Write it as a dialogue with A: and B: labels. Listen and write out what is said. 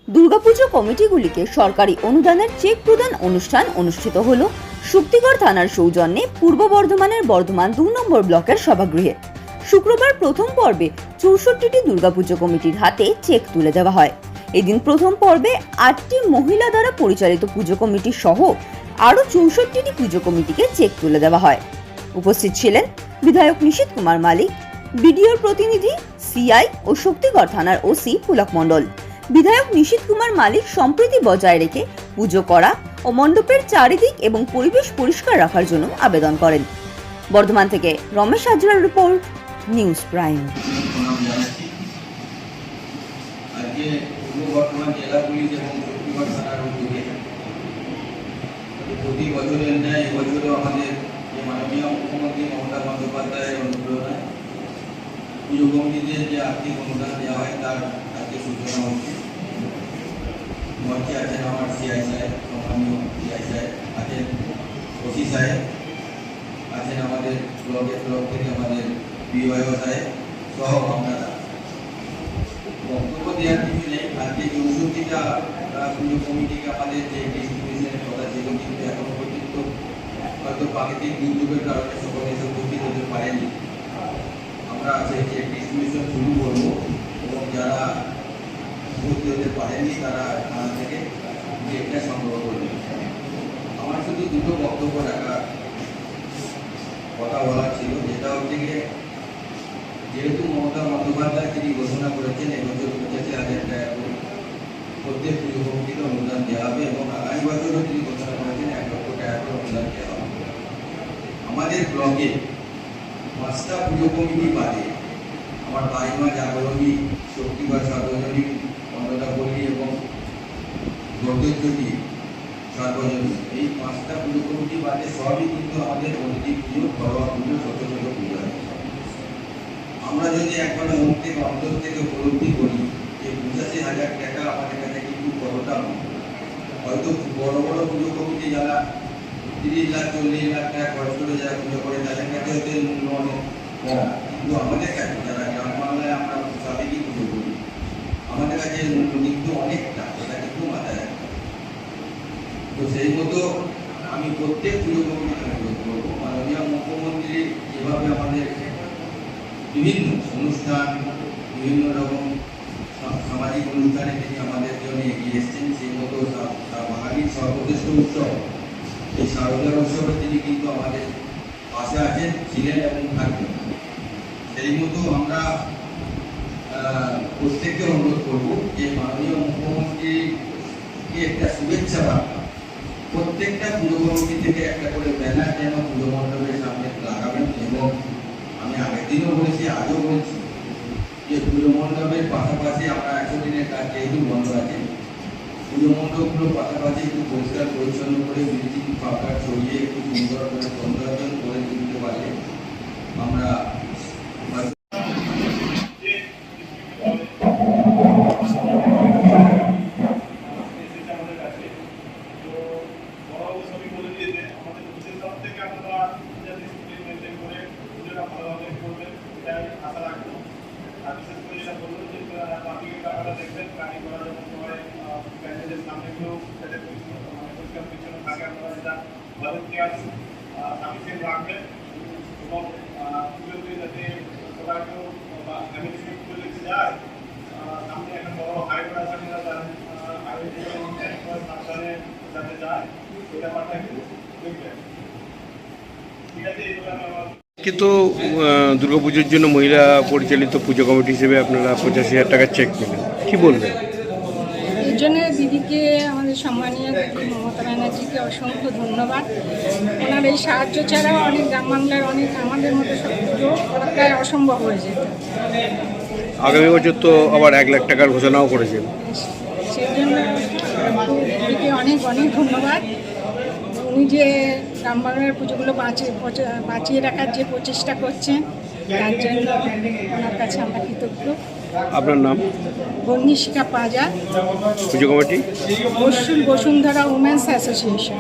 A: দুর্গাপুজো কমিটিগুলিকে সরকারি অনুদানের চেক প্রদান অনুষ্ঠান অনুষ্ঠিত হল শক্তিগড় থানার সৌজন্যে পূর্ব বর্ধমানের বর্ধমান 2 নম্বর ব্লকের সভাগৃহে। শুক্রবার প্রথম পর্বে 64টি দুর্গাপুজো কমিটির হাতে চেক তুলে দেওয়া হয়। এদিন প্রথম পর্বে 8টি মহিলা দ্বারা পরিচালিত পুজো কমিটি সহ আরও 64টি পুজো কমিটিকে চেক তুলে দেওয়া হয়। উপস্থিত ছিলেন বিধায়ক নিশীথ কুমার মালিক, বিডিওর প্রতিনিধি, সিআই ও শক্তিগড় থানার ওসি পুলক মণ্ডল। বিধায়ক নিশীথ কুমার মালিক সম্প্রীতি বজায় রেখে পুজো করা ও মণ্ডপের চারিদিক এবং পরিবেশ পরিষ্কার রাখার জন্য আবেদন করেন। বর্ধমান থেকে রমেশ হাজরার রিপোর্ট, নিউজ প্রাইম।
B: বর্তমান জেলা পুলিশ এবং শক্তিগড় থানার উদ্যোগে প্রতি বছরের ন্যায় এবছরও আমাদের মাননীয় মুখ্যমন্ত্রী মমতা বন্দ্যোপাধ্যায়ের অনুপ্রেরণায় পুজো কমিটিদের যে আর্থিক অনুদান দেওয়া হয় তার আজকে সূচনা হচ্ছে। মঞ্চে আছেন আমার সিআই সাহেব, সম্মানীয় সিআই সাহেব আছেন, ওসি সাহেব আছেন, আমাদের ব্লকের তরফ থেকে আমাদের বিওআইও সাহেব সহ আপনারা। বক্তব্য দেওয়ার কিছু নেই। আজকে 64টা পুজো কমিটিকে আমাদের যে ডিস্ট্রিবিউশনের কথা ছিল, কিন্তু এখনো পর্যন্ত হয়তো প্রাকৃতিক দুর্যোগের কারণে সকলে এসে উপস্থিত হতে পারেনি। আমরা সেই যে ডিস্ট্রিবিউশন শুরু করবো এবং যারা উপস্থিত হতে পারেনি তারা থানা থেকে চেকটা সংগ্রহ করবে। আমার শুধু দুটো বক্তব্য রাখার কথা বলার ছিল, যেটা হচ্ছে গিয়ে যেহেতু মমতা বন্দ্যোপাধ্যায় তিনি ঘোষণা করেছেন এবছর 85,000 টাকা করে প্রত্যেক পুজো কমিটিকে অনুদান দেওয়া হবে এবং আগামী বছরও তিনি ঘোষণা করেছেন 1 লক্ষ টাকা করে অনুদান দেওয়া হবে। আমাদের ব্লকে 5টা পুজো কমিটি বাদে আমার বাইমা, জাগরণী, শক্তিগড় সার্বজনীন, অন্নদাপল্লী এবং গর্দজ্যোতি সার্বজনীন, এই 5টা পুজো কমিটি বাদে সবই কিন্তু আমাদের অতিথি পুজো, ঘরোয়া পুজো, ছোট ছোট পুজো আছে। আমরা যদি একবার মন থেকে অন্তর থেকে উপলব্ধি করি যে 85,000 টাকা আমাদের কাছে কিন্তু কতটা, হয়তো বড় বড় পুজো কমিটি যারা 30 লাখ 40 লাখ টাকা খরচ করে যারা পুজো করে তাদের কাছে হতে মূল্য অনেক কম, কিন্তু আমাদের কাছে যারা গ্রাম বাংলায় আমরা সাবেকি পুজো করি আমাদের কাছে মূল্য কিন্তু অনেকটা, এটা কিন্তু মাথায় রাখতে হবে। তো সেই মতো আমি প্রত্যেক পুজো কমিটিকে অনুরোধ করবো, মাননীয় মুখ্যমন্ত্রী যেভাবে আমাদের বিভিন্ন অনুষ্ঠান, বিভিন্ন রকম সামাজিক অনুষ্ঠানে তিনি আমাদের জন্য এগিয়ে এসেছেন, সেই মতো বাঙালির সর্বশ্রেষ্ঠ উৎসব এই শারদীয় উৎসবে তিনি কিন্তু আমাদের পাশে আছেন, ছিলেন এবং থাকবেন। সেই মতো আমরা প্রত্যেককে অনুরোধ করব যে মাননীয় মুখ্যমন্ত্রীকে একটা শুভেচ্ছা বার্তা প্রত্যেকটা পুজো কমিটি থেকে একটা করে ব্যানার যেন পুজো মণ্ডপের সামনে লাগাবেন। এবং আমি আগের দিনও বলেছি, আজও বলছি যে পুজো মণ্ডপের পাশাপাশি আমরা 100 দিনের কাজ যেহেতু বন্ধ আছে, পুজো মণ্ডপগুলো পাশাপাশি একটু পরিষ্কার পরিচ্ছন্ন করে ব্লিচিং পাউডার ছড়িয়ে একটু সুন্দর করে সৌন্দর্য করে তুলতে পারলে আমরা
C: আশা রাখবো। আর বিশেষ করে যেটা বললো যে ট্রাফিকের টাকাটা দেখবেন, গাড়ি ঘোড়া যখন সময় প্যান্ডেলের সামনেগুলো যাতে পরিষ্কার পরিচ্ছন্ন থাকে, আপনারা যেটা ভালো কেয়ার সাফিসিয়েন্ট রাখবেন এবং পুজোতে যাতে সবাইকেও বা ফ্যামিলি নিয়ে পুজো দেখতে যায়। সামনে একটা বড় হাইওয়ে আছে, হাইওয়ে সাবধানে যাতে যায় সেই ব্যাপারটা একটু দেখবেন। ঠিক আছে, এইগুলো আমি আমার
D: কিন্তু দুর্গাপুজোর জন্য মহিলা পরিচালিত পুজো কমিটি হিসেবে আপনারা 85,000 টাকার চেক পেলেন, কি বলবেন?
E: এর জন্য দিদিকে, আমাদের সম্মানীয় দিদি মমতা ব্যানার্জিকে অসংখ্য ধন্যবাদ। ওনার এই সাহায্য ছাড়াও অনেক গ্রাম বাংলার অনেক আমাদের মতো সব পুজো প্রায় অসম্ভব হয়ে যেত।
D: আগামী বছর তো আবার 1 লাখ টাকার ঘোষণাও করেছেন,
E: সেই জন্য দিদিকে অনেক অনেক ধন্যবাদ। উনি যে গ্রাম বাংলার পুজোগুলো বাঁচিয়ে রাখার যে প্রচেষ্টা করছেন তার জন্য ওনার কাছে আমরা কৃতজ্ঞ।
D: আপনার নাম?
E: বন্দিশিকা পাজা,
D: পুজো কমিটি
E: বসুন্ধরা উমেন্স অ্যাসোসিয়েশন।